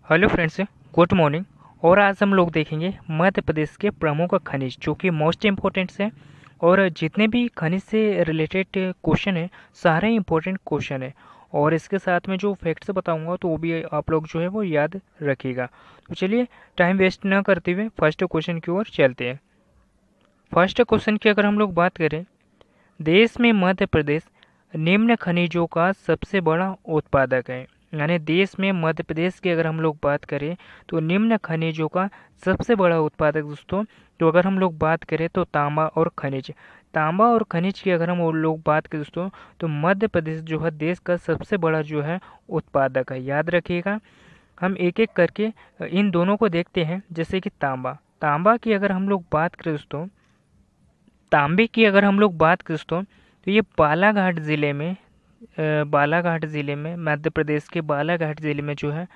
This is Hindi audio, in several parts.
Hello friends, good morning. और आज हम लोग देखेंगे मध्य प्रदेश के प्रमुख खनिज जो कि मोस्ट इम्पोर्टेंट्स हैं। और जितने भी खनिज से रिलेटेड क्वेश्चन है सारे इम्पोर्टेंट क्वेश्चन है। और इसके साथ में जो फैक्ट्स बताऊंगा तो वो भी आप लोग जो है वो याद रखिएगा। तो चलिए टाइम वेस्ट न करते हुए फर्स्ट क्वेश्चन की ओर चलते हैं। फर्स्ट क्वेश्चन की अगर हम लोग बात करें, देश में मध्य प्रदेश निम्न खनिजों का सबसे बड़ा उत्पादक है। यानी देश में मध्य प्रदेश की अगर हम लोग बात करें तो निम्न खनिजों का सबसे बड़ा उत्पादक दोस्तों, तो अगर हम लोग बात करें तो तांबा और खनिज की अगर हम वो लोग बात करें दोस्तों, तो मध्य प्रदेश जो है देश का सबसे बड़ा जो है उत्पादक है। याद रखिएगा। हम एक एक करके इन दोनों को देखते हैं। जैसे कि तांबा तांबा की अगर हम लोग बात करें दोस्तों, तांबे की अगर हम लोग बात करें दोस्तों, तो ये बालाघाट ज़िले में मध्य प्रदेश के बालाघाट ज़िले में जो है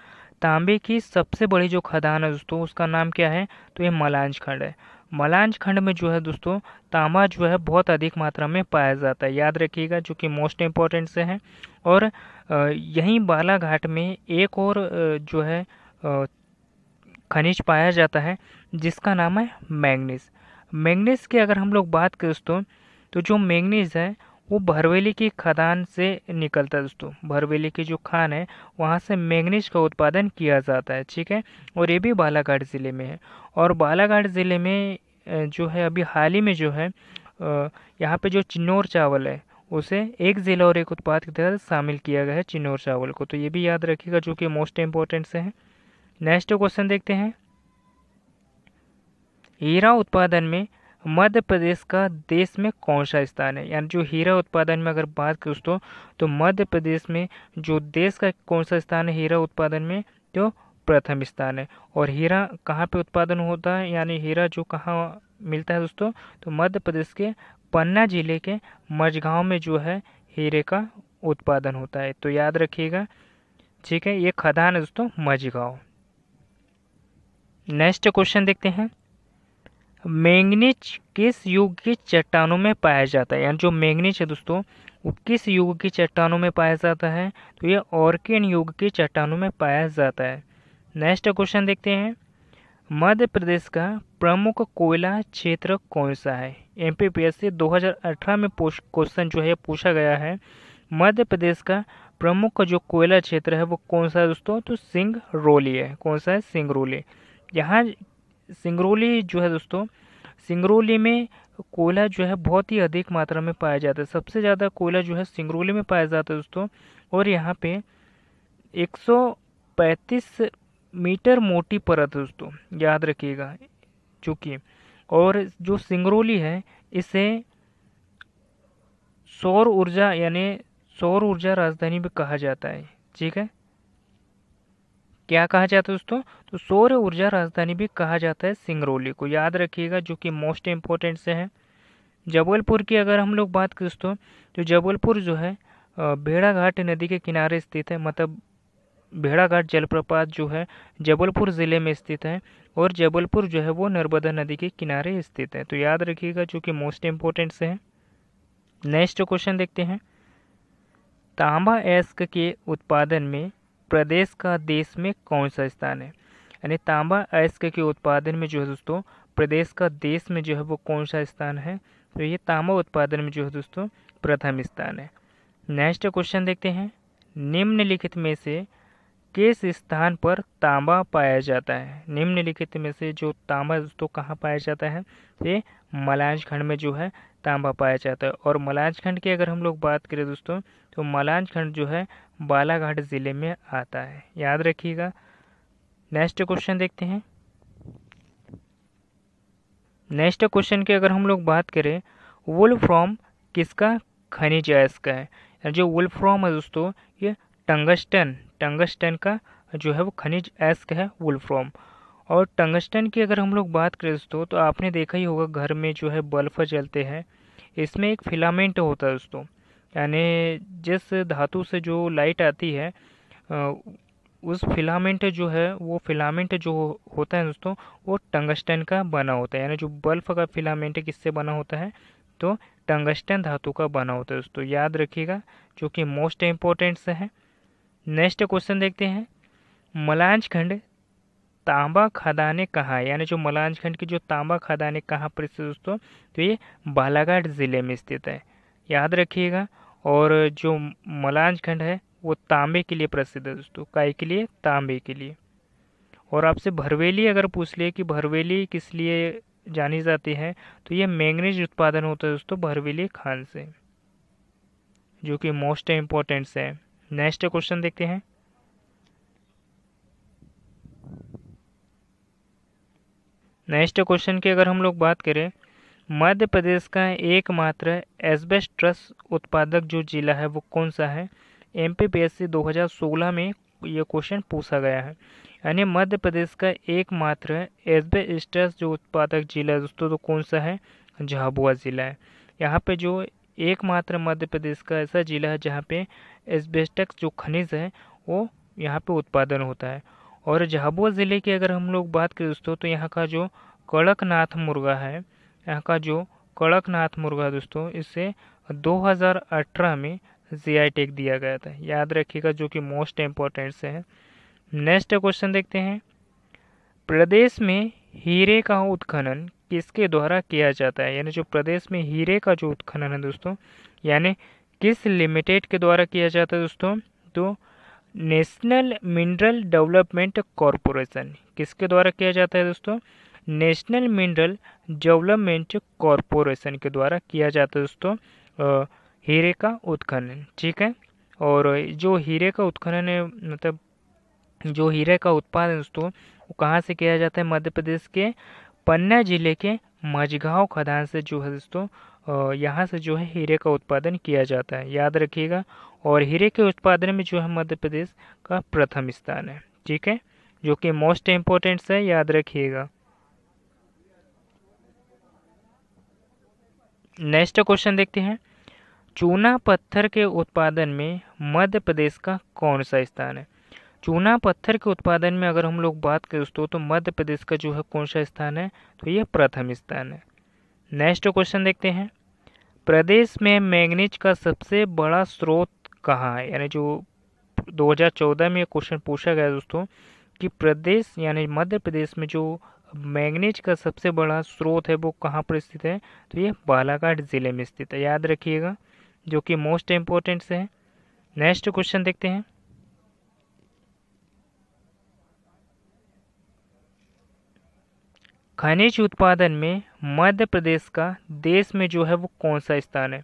तांबे की सबसे बड़ी जो खदान है दोस्तों, उसका नाम क्या है? तो ये मलांज खंड है। मलांज खंड में जो है दोस्तों तांबा जो है बहुत अधिक मात्रा में पाया जाता है। याद रखिएगा, जो कि मोस्ट इम्पोर्टेंट से है। और यहीं बालाघाट में एक और जो है खनिज पाया जाता है जिसका नाम है मैंगनीज। मैंगनीज की अगर हम लोग बात करें दोस्तों, तो जो मैंगनीज है वो भरवेली की खदान से निकलता है दोस्तों। भरवेली की जो खान है वहाँ से मैंगनीज का उत्पादन किया जाता है। ठीक है। और ये भी बालाघाट ज़िले में है। और बालाघाट ज़िले में जो है अभी हाल ही में जो है यहाँ पे जो चिन्नौर चावल है उसे एक ज़िला और एक उत्पाद के तहत शामिल किया गया है, चिन्नौर चावल को। तो ये भी याद रखिएगा, जो कि मोस्ट इम्पोर्टेंट से है। नेक्स्ट क्वेश्चन देखते हैं। हीरा उत्पादन में मध्य प्रदेश का देश में कौन सा स्थान है? यानी जो हीरा उत्पादन में अगर बात करें दोस्तों, तो मध्य प्रदेश में जो देश का कौन सा स्थान है हीरा उत्पादन में? तो प्रथम स्थान है। और हीरा कहाँ पे उत्पादन होता है, यानी हीरा जो कहाँ मिलता है दोस्तों, तो मध्य प्रदेश के पन्ना जिले के मझगांव में जो है हीरे का उत्पादन होता है। तो याद रखिएगा। ठीक है, ये खदान है दोस्तों मझगांव। नेक्स्ट क्वेश्चन देखते हैं। मैंगनीज किस युग की चट्टानों में पाया जाता है? यानी जो मैंगनीज है दोस्तों वो किस युग की चट्टानों में पाया जाता है? तो ये ऑर्कियन युग की चट्टानों में पाया जाता है। नेक्स्ट क्वेश्चन देखते हैं। मध्य प्रदेश का प्रमुख कोयला क्षेत्र कौन सा है? एमपीपीएससी 2018 में क्वेश्चन जो है पूछा गया है। मध्य प्रदेश का प्रमुख जो कोयला क्षेत्र है वो कौन सा है दोस्तों? तो सिंगरौली है। कौन सा है? सिंगरौली। यहाँ सिंगरौली जो है दोस्तों, सिंगरौली में कोयला जो है बहुत ही अधिक मात्रा में पाया जाता है। सबसे ज़्यादा कोयला जो है सिंगरौली में पाया जाता है दोस्तों। और यहाँ पे 135 मीटर मोटी परत है दोस्तों, याद रखिएगा। चूँकि और जो सिंगरौली है इसे सौर ऊर्जा यानी सौर ऊर्जा राजधानी भी कहा जाता है। ठीक है, क्या कहा जाता है दोस्तों? तो सौर ऊर्जा राजधानी भी कहा जाता है सिंगरौली को। याद रखिएगा, जो कि मोस्ट इम्पोर्टेंट से है। जबलपुर की अगर हम लोग बात करें दोस्तों, तो जबलपुर जो है भेड़ाघाट नदी के किनारे स्थित है। मतलब भेड़ाघाट जलप्रपात जो है जबलपुर ज़िले में स्थित है। और जबलपुर जो है वो नर्मदा नदी के किनारे स्थित है। तो याद रखिएगा, जो कि मोस्ट इम्पोर्टेंट से है। नेक्स्ट क्वेश्चन देखते हैं। तांबा अयस्क के उत्पादन में प्रदेश का देश में कौन सा स्थान है? यानी तांबा अयस्क के उत्पादन में जो है दोस्तों प्रदेश का देश में जो है वो कौन सा स्थान है? तो ये तांबा उत्पादन में जो है दोस्तों प्रथम स्थान है। नेक्स्ट क्वेश्चन देखते हैं। निम्नलिखित में से किस स्थान पर तांबा पाया जाता है? निम्नलिखित में से जो तांबा दोस्तों कहाँ पाया जाता है? ये मलांज खंड में जो है तांबा पाया जाता है। और मलांज खंड की अगर हम लोग बात करें दोस्तों, तो मलांज खंड जो है बालाघाट ज़िले में आता है। याद रखिएगा। नेक्स्ट क्वेश्चन देखते हैं। नेक्स्ट क्वेश्चन की अगर हम लोग बात करें, वुल्फ्रॉम किसका खनिज अयस्क है? जो वुल्फ्रॉम है दोस्तों ये टंगस्टन का जो है वो खनिज अयस्क है वुल्फ्रॉम। और टंगस्टन की अगर हम लोग बात करें दोस्तों, तो आपने देखा ही होगा घर में जो है बल्ब जलते हैं, इसमें एक फिलामेंट होता है दोस्तों। यानी जिस धातु से जो लाइट आती है उस फिलामेंट जो है वो फिलामेंट जो होता है दोस्तों वो टंगस्टन का बना होता है। यानी जो बल्ब का फिलामेंट किससे बना होता है? तो टंगस्टन धातु का बना होता है दोस्तों। याद रखिएगा, जो कि मोस्ट इम्पोर्टेंट से है। नेक्स्ट क्वेश्चन देखते हैं। मलांच खंड तांबा खदानें कहाँ है, यानी जो मलांच खंड की जो तांबा खदानें कहाँ पर स्थित दोस्तों, तो ये बालाघाट ज़िले में स्थित है, याद रखिएगा। और जो मलांच खंड है वो तांबे के लिए प्रसिद्ध है दोस्तों, काय के लिए, तांबे के लिए। और आपसे भरवेली अगर पूछ लिए कि भरवेली किस लिए जानी जाती है, तो ये मैंगनीज उत्पादन होता है दोस्तों भरवेली खान से, जो कि मोस्ट इम्पोर्टेंट है। नेक्स्ट क्वेश्चन देखते हैं। नेक्स्ट क्वेश्चन की अगर हम लोग बात करें, मध्य प्रदेश का एकमात्र एस्बेस्टस उत्पादक जो जिला है वो कौन सा है। एमपीपीएससी 2016 में ये क्वेश्चन पूछा गया है, यानी मध्य प्रदेश का एकमात्र एस्बेस्टस जो उत्पादक जिला है दोस्तों तो कौन सा है, झाबुआ जिला है। यहाँ पे जो एकमात्र मध्य प्रदेश का ऐसा जिला है जहाँ पे एस्बेस्टस जो खनिज है वो यहाँ पे उत्पादन होता है। और झाबुआ ज़िले की अगर हम लोग बात करें दोस्तों, तो यहाँ का जो कड़कनाथ मुर्गा है, यहाँ का जो कड़कनाथ मुर्गा दोस्तों, इसे 2018 में जीआई टैग दिया गया था, याद रखिएगा, जो कि मोस्ट इम्पोर्टेंट से है। नेक्स्ट क्वेश्चन देखते हैं। प्रदेश में हीरे का उत्खनन किसके द्वारा किया जाता है, यानी जो प्रदेश में हीरे का जो उत्खनन है दोस्तों, यानी किस लिमिटेड के द्वारा किया जाता है दोस्तों, तो नेशनल मिनरल डेवलपमेंट कॉरपोरेशन, किसके द्वारा किया जाता है दोस्तों, नेशनल मिनरल डेवलपमेंट कॉरपोरेशन के द्वारा किया जाता है दोस्तों हीरे का उत्खनन, ठीक है। और जो हीरे का उत्खनन है, मतलब जो हीरे का उत्पादन दोस्तों वो कहाँ से किया जाता है, मध्य प्रदेश के पन्ना जिले के मझगांव खदान से जो है दोस्तों यहाँ से जो है हीरे का उत्पादन किया जाता है, याद रखिएगा। और हीरे के उत्पादन में जो है मध्य प्रदेश का प्रथम स्थान है, ठीक है, जो कि मोस्ट इम्पोर्टेंट है, याद रखिएगा। नेक्स्ट क्वेश्चन देखते हैं। चूना पत्थर के उत्पादन में मध्य प्रदेश का कौन सा स्थान है। चूना पत्थर के उत्पादन में अगर हम लोग बात करें दोस्तों, तो मध्य प्रदेश का जो है कौन सा स्थान है, तो ये प्रथम स्थान है। नेक्स्ट क्वेश्चन देखते हैं। प्रदेश में मैंगनीज का सबसे बड़ा स्रोत कहाँ है, यानी जो 2014 में क्वेश्चन पूछा गया दोस्तों कि प्रदेश यानी मध्य प्रदेश में जो मैंगनीज का सबसे बड़ा स्रोत है वो कहाँ पर स्थित है, तो ये बालाघाट जिले में स्थित है, याद रखिएगा, जो कि मोस्ट इम्पोर्टेंट से है। नेक्स्ट क्वेश्चन देखते हैं। खनिज उत्पादन में मध्य प्रदेश का देश में जो है वो कौन सा स्थान है।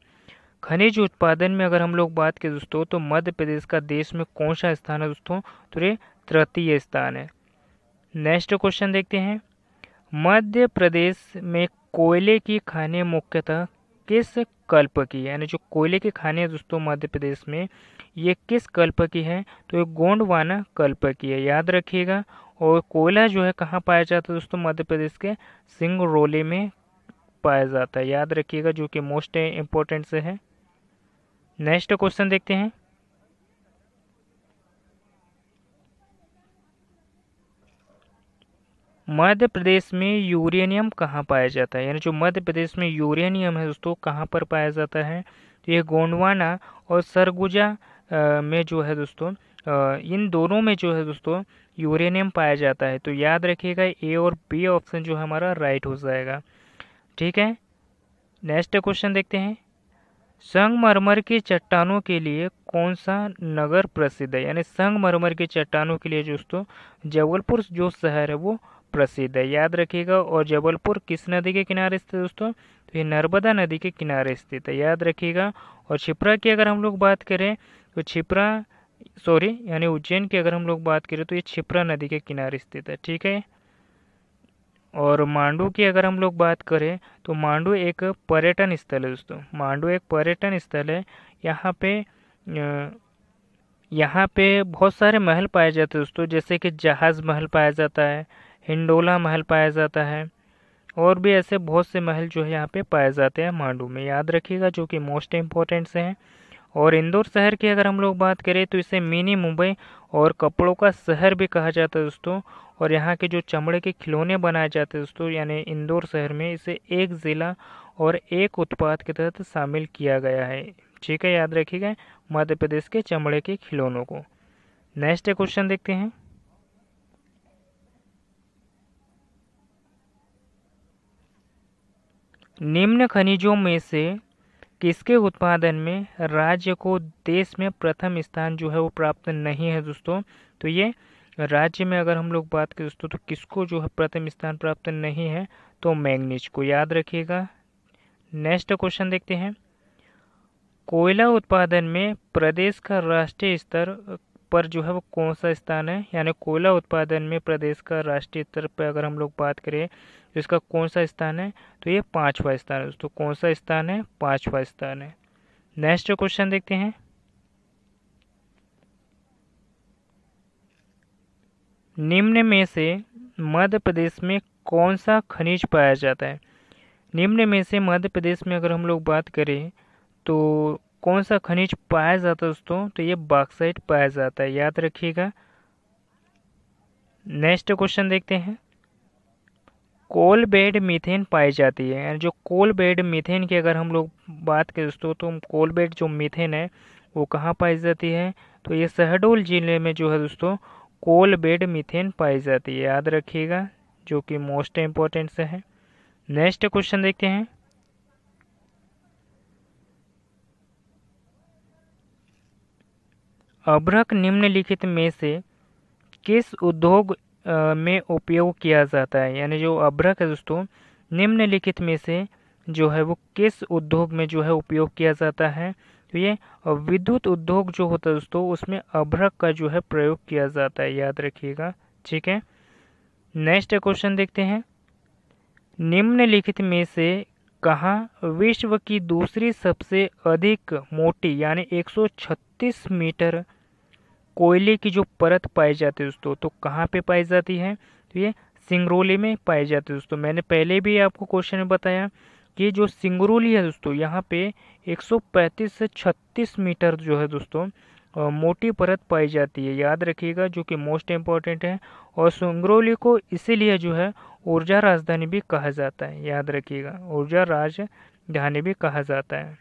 खनिज उत्पादन में अगर हम लोग बात करें दोस्तों, तो मध्य प्रदेश का देश में कौन सा स्थान है दोस्तों, तो ये तृतीय स्थान है। नेक्स्ट क्वेश्चन देखते हैं। मध्य प्रदेश में कोयले की खानें मुख्यतः किस कल्प की है, यानी जो कोयले की खानें हैं दोस्तों मध्य प्रदेश में ये किस कल्प की है, तो ये गोंडवाना कल्प की है, याद रखिएगा। और कोयला जो है कहाँ पाया जाता है दोस्तों, मध्य प्रदेश के सिंगरौली में पाया जाता है, याद रखिएगा, जो कि मोस्ट इम्पोर्टेंट से है। नेक्स्ट क्वेश्चन देखते हैं। मध्य प्रदेश में यूरेनियम कहाँ पाया जाता है, यानी जो मध्य प्रदेश में यूरेनियम है दोस्तों कहाँ पर पाया जाता है, तो ये गोंडवाना और सरगुजा में जो है दोस्तों इन दोनों में जो है दोस्तों यूरेनियम पाया जाता है, तो याद रखिएगा ए और बी ऑप्शन जो है हमारा राइट हो जाएगा, ठीक है। नेक्स्ट क्वेश्चन देखते हैं। संगमरमर की चट्टानों के लिए कौन सा नगर प्रसिद्ध है, यानी संगमरमर की चट्टानों के लिए दोस्तों जबलपुर जो शहर है वो प्रसिद्ध है, याद रखिएगा। और जबलपुर किस नदी के किनारे स्थित है दोस्तों, तो ये नर्मदा नदी के किनारे स्थित है, याद रखिएगा। और क्षिप्रा की अगर हम लोग बात करें तो यानी उज्जैन की अगर हम लोग बात करें तो ये क्षिप्रा नदी के किनारे स्थित है, ठीक है। और मांडू की अगर हम लोग बात करें तो मांडू एक पर्यटन स्थल है दोस्तों, मांडू एक पर्यटन स्थल है। यहाँ पे बहुत सारे महल पाए जाते हैं दोस्तों, जैसे कि जहाज महल पाया जाता है, हिंडोला महल पाया जाता है, और भी ऐसे बहुत से महल जो है यहाँ पे पाए जाते हैं मांडू में, याद रखिएगा, जो कि मोस्ट इम्पोर्टेंट से हैं। और इंदौर शहर की अगर हम लोग बात करें तो इसे मिनी मुंबई और कपड़ों का शहर भी कहा जाता है दोस्तों। और यहाँ के जो चमड़े के खिलौने बनाए जाते हैं दोस्तों, यानी इंदौर शहर में इसे एक ज़िला और एक उत्पाद के तहत शामिल किया गया है, ठीक है, याद रखिएगा, मध्य प्रदेश के चमड़े के खिलौनों को। नेक्स्ट क्वेश्चन देखते हैं। निम्न खनिजों में से किसके उत्पादन में राज्य को देश में प्रथम स्थान जो है वो प्राप्त नहीं है दोस्तों। तो ये राज्य में अगर हम लोग बात करें दोस्तों तो किसको जो है प्रथम स्थान प्राप्त नहीं है, तो मैंगनीज को, याद रखिएगा। नेक्स्ट क्वेश्चन देखते हैं। कोयला उत्पादन में प्रदेश का राष्ट्रीय स्तर पर जो है वो कौन सा स्थान है, यानी कोयला उत्पादन में प्रदेश का राष्ट्रीय स्तर पर अगर हम लोग बात करें तो इसका कौन सा स्थान है, तो ये 5वां स्थान है दोस्तों। कौन सा स्थान है, 5वां स्थान है। नेक्स्ट क्वेश्चन देखते हैं। निम्न में से मध्य प्रदेश में कौन सा खनिज पाया जाता है। निम्न में से मध्य प्रदेश में अगर हम लोग बात करें तो कौन सा खनिज पाया जाता है दोस्तों, तो ये बॉक्साइट पाया जाता है, याद रखिएगा। नेक्स्ट क्वेश्चन देखते हैं। कोल बेड मीथेन पाई जाती है, यानी जो कोल बेड मीथेन की अगर हम लोग बात करें दोस्तों तो कोल बेड जो मीथेन है वो कहाँ पाई जाती है, तो ये शहडोल जिले में जो है दोस्तों कोल बेड मीथेन पाई जाती है, याद रखिएगा, जो कि मोस्ट इम्पोर्टेंट से है। नेक्स्ट क्वेश्चन देखते हैं। अभ्रक निम्नलिखित में से किस उद्योग में उपयोग किया जाता है, यानी जो अभ्रक है दोस्तों निम्नलिखित में से जो है वो किस उद्योग में जो है उपयोग किया जाता है, तो ये विद्युत उद्योग जो होता है दोस्तों उसमें अभ्रक का जो है प्रयोग किया जाता है, याद रखिएगा। ठीक है, नेक्स्ट क्वेश्चन देखते हैं। निम्नलिखित में से कहाँ विश्व की दूसरी सबसे अधिक मोटी यानी 136 मीटर कोयले की जो परत पाई जाती है दोस्तों, तो कहाँ पे पाई जाती है, तो ये सिंगरौली में पाई जाती है दोस्तों। मैंने पहले भी आपको क्वेश्चन में बताया कि जो सिंगरौली है दोस्तों यहाँ पे 135 से 36 मीटर जो है दोस्तों मोटी परत पाई जाती है, याद रखिएगा, जो कि मोस्ट इम्पॉर्टेंट है। और सिंगरौली को इसीलिए जो है ऊर्जा राजधानी भी कहा जाता है, याद रखिएगा, ऊर्जा राजधानी भी कहा जाता है।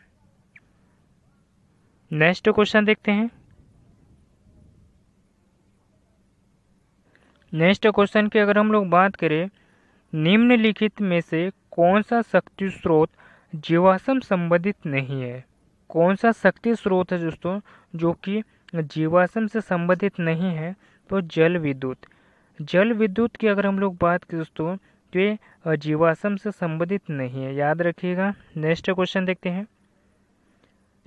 नेक्स्ट क्वेश्चन देखते हैं। नेक्स्ट क्वेश्चन की अगर हम लोग बात करें, निम्नलिखित में से कौन सा शक्ति स्रोत जीवाश्म संबंधित नहीं है। कौन सा शक्ति स्रोत है दोस्तों जो कि जीवाश्म से संबंधित नहीं है, तो जल विद्युत। जल विद्युत की अगर हम लोग बात करें दोस्तों तो ये जीवाश्म से संबंधित नहीं है, याद रखिएगा। नेक्स्ट क्वेश्चन देखते हैं।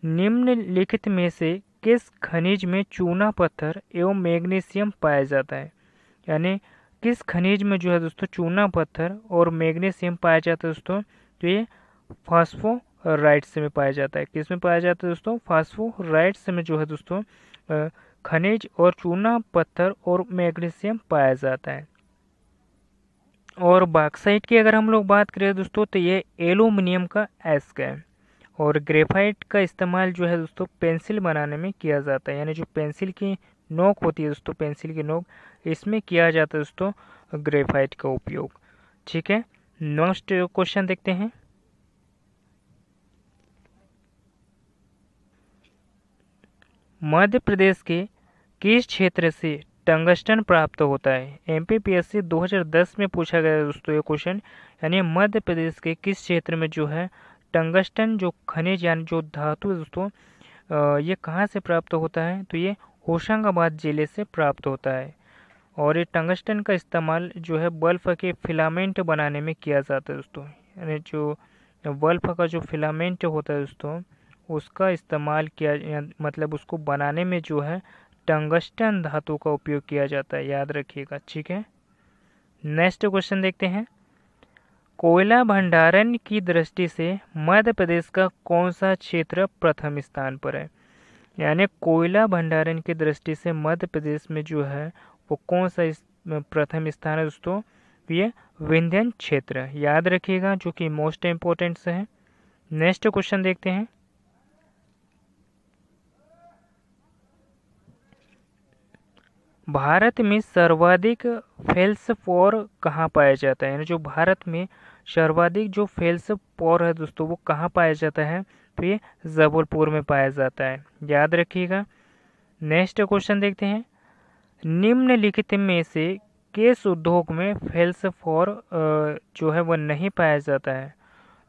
निम्नलिखित में से किस खनिज में चूना पत्थर एवं मैग्नीशियम पाया जाता है, यानी किस खनिज में जो है दोस्तों चूना पत्थर और मैग्नीशियम पाया जाता है दोस्तों, तो ये फास्फोराइट्स में पाया जाता है। किस में पाया जाता है दोस्तों, फास्फोराइट्स में जो है दोस्तों खनिज और चूना पत्थर और मैग्नीशियम पाया जाता है। और बॉक्साइट की अगर हम लोग बात करें दोस्तों तो ये एल्यूमिनियम का एस्क है। और ग्रेफाइट का इस्तेमाल जो है दोस्तों पेंसिल बनाने में किया जाता है, यानी जो पेंसिल की नोक होती है दोस्तों, पेंसिल की नोक, इसमें किया जाता है दोस्तों ग्रेफाइट का उपयोग। ठीक है, नेक्स्ट क्वेश्चन देखते हैं। मध्य प्रदेश के किस क्षेत्र से टंगस्टन प्राप्त होता है। एमपीपीएससी 2010 में पूछा गया दोस्तों ये क्वेश्चन, यानी मध्य प्रदेश के किस क्षेत्र में जो है टंगस्टन जो खनिज यानी जो धातु है दोस्तों ये कहाँ से प्राप्त होता है, तो ये होशंगाबाद जिले से प्राप्त होता है। और ये टंगस्टन का इस्तेमाल जो है बल्ब के फिलामेंट बनाने में किया जाता है दोस्तों, यानी जो बल्ब का जो फिलामेंट होता है दोस्तों उसका इस्तेमाल किया, मतलब उसको बनाने में जो है टंगस्टन धातु का उपयोग किया जाता है, याद रखिएगा। ठीक है, नेक्स्ट क्वेश्चन देखते हैं। कोयला भंडारण की दृष्टि से मध्य प्रदेश का कौन सा क्षेत्र प्रथम स्थान पर है, यानी कोयला भंडारण की दृष्टि से मध्य प्रदेश में जो है वो कौन सा प्रथम स्थान है दोस्तों, ये विंध्यन क्षेत्र है, याद रखिएगा, जो कि मोस्ट इम्पोर्टेंट से है। नेक्स्ट क्वेश्चन देखते हैं। भारत में सर्वाधिक फेल्सपोर कहाँ पाया जाता है, यानी जो भारत में सर्वाधिक जो फेल्सपोर है दोस्तों वो कहाँ पाया जाता है, तो ये जबलपुर में पाया जाता है, याद रखिएगा। नेक्स्ट क्वेश्चन देखते हैं। निम्नलिखित में से किस उद्योग में फेल्सपोर जो है वह नहीं पाया जाता है,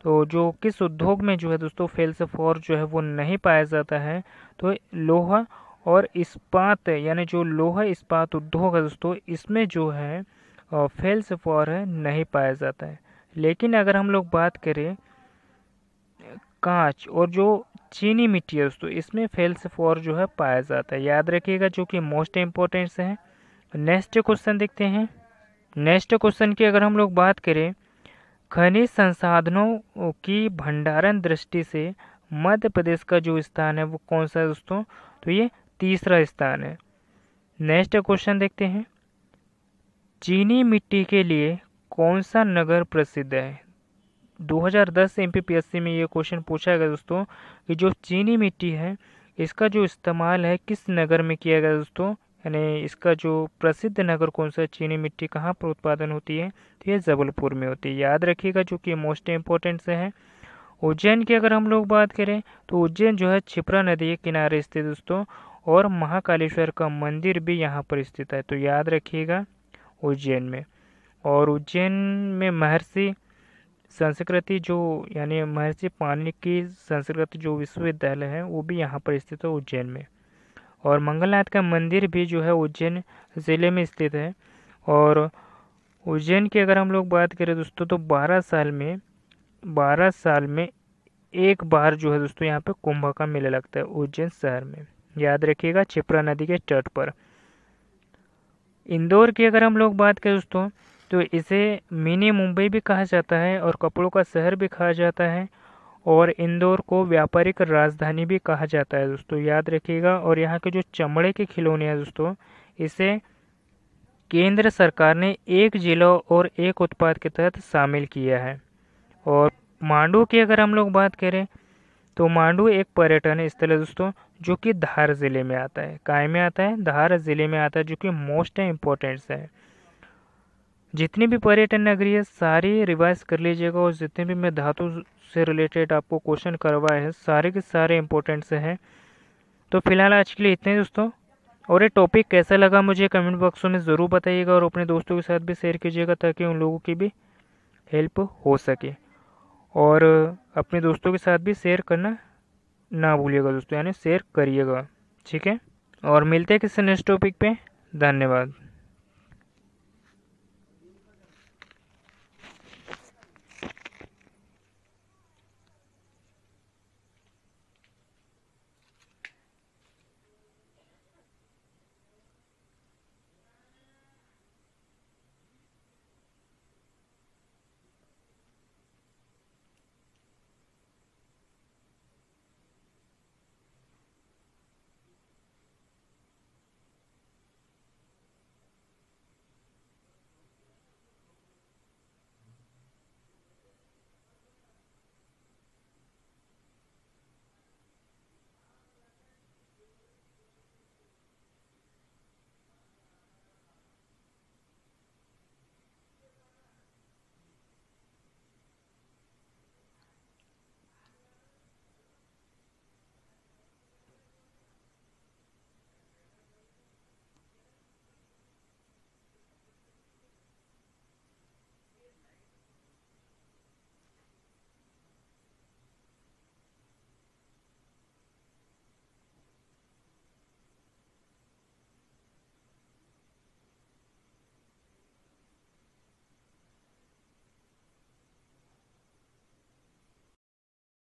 तो जो किस उद्योग में जो है दोस्तों फेल्सिफॉर जो है वो नहीं पाया जाता है, तो लोहा और इस्पात, यानी जो लोहा इस्पात उद्योग है दोस्तों, इसमें जो है फेल्सिफॉर है नहीं पाया जाता है। लेकिन अगर हम लोग बात करें कांच और जो चीनी मिट्टी है दोस्तों, इसमें फेल्सिफॉर जो है पाया जाता है, याद रखिएगा, जो कि मोस्ट इम्पोर्टेंट है। नेक्स्ट क्वेश्चन देखते हैं। नेक्स्ट क्वेश्चन की अगर हम लोग बात करें, खनिज संसाधनों की भंडारण दृष्टि से मध्य प्रदेश का जो स्थान है वो कौन सा है दोस्तों, तो ये तीसरा स्थान है। नेक्स्ट क्वेश्चन देखते हैं, चीनी मिट्टी के लिए कौन सा नगर प्रसिद्ध है। 2010 एमपीपीएससी में ये क्वेश्चन पूछा गया दोस्तों कि जो चीनी मिट्टी है इसका जो इस्तेमाल है किस नगर में किया गया दोस्तों, यानी इसका जो प्रसिद्ध नगर कौन सा है, चीनी मिट्टी कहाँ पर उत्पादन होती है, तो ये जबलपुर में होती है, याद रखिएगा, जो कि मोस्ट इम्पोर्टेंट से है। उज्जैन की अगर हम लोग बात करें तो उज्जैन जो है क्षिप्रा नदी के किनारे स्थित दोस्तों, और महाकालेश्वर का मंदिर भी यहाँ पर स्थित है, तो याद रखिएगा उज्जैन में। और उज्जैन में महर्षि संस्कृति जो, यानी महर्षि पाणिनि संस्कृत जो विश्वविद्यालय है वो भी यहाँ पर स्थित है उज्जैन में। और मंगलनाथ का मंदिर भी जो है उज्जैन ज़िले में स्थित है। और उज्जैन की अगर हम लोग बात करें दोस्तों तो 12 साल में एक बार जो है दोस्तों यहाँ पे कुंभ का मेला लगता है उज्जैन शहर में, याद रखिएगा, क्षिप्रा नदी के तट पर। इंदौर की अगर हम लोग बात करें दोस्तों तो इसे मिनी मुंबई भी कहा जाता है और कपड़ों का शहर भी कहा जाता है, और इंदौर को व्यापारिक राजधानी भी कहा जाता है दोस्तों, याद रखिएगा। और यहाँ के जो चमड़े के खिलौने हैं दोस्तों, इसे केंद्र सरकार ने एक जिला और एक उत्पाद के तहत शामिल किया है। और मांडू की अगर हम लोग बात करें तो मांडू एक पर्यटन स्थल है दोस्तों, जो कि धार जिले में आता है। काय में आता है, धार जिले में आता है, जो कि मोस्ट इम्पोर्टेंट है। जितनी भी पर्यटन नगरी है सारी रिवाइज कर लीजिएगा, और जितने भी मैं धातु से रिलेटेड आपको क्वेश्चन करवाए हैं सारे के सारे इंपॉर्टेंट से हैं। तो फिलहाल आज के लिए इतने ही दोस्तों, और ये टॉपिक कैसा लगा मुझे कमेंट बॉक्स में ज़रूर बताइएगा, और अपने दोस्तों के साथ भी शेयर कीजिएगा ताकि उन लोगों की भी हेल्प हो सके। और अपने दोस्तों के साथ भी शेयर करना ना भूलिएगा दोस्तों, यानी शेयर करिएगा, ठीक है। और मिलते हैं किसी नेक्स्ट टॉपिक पे, धन्यवाद।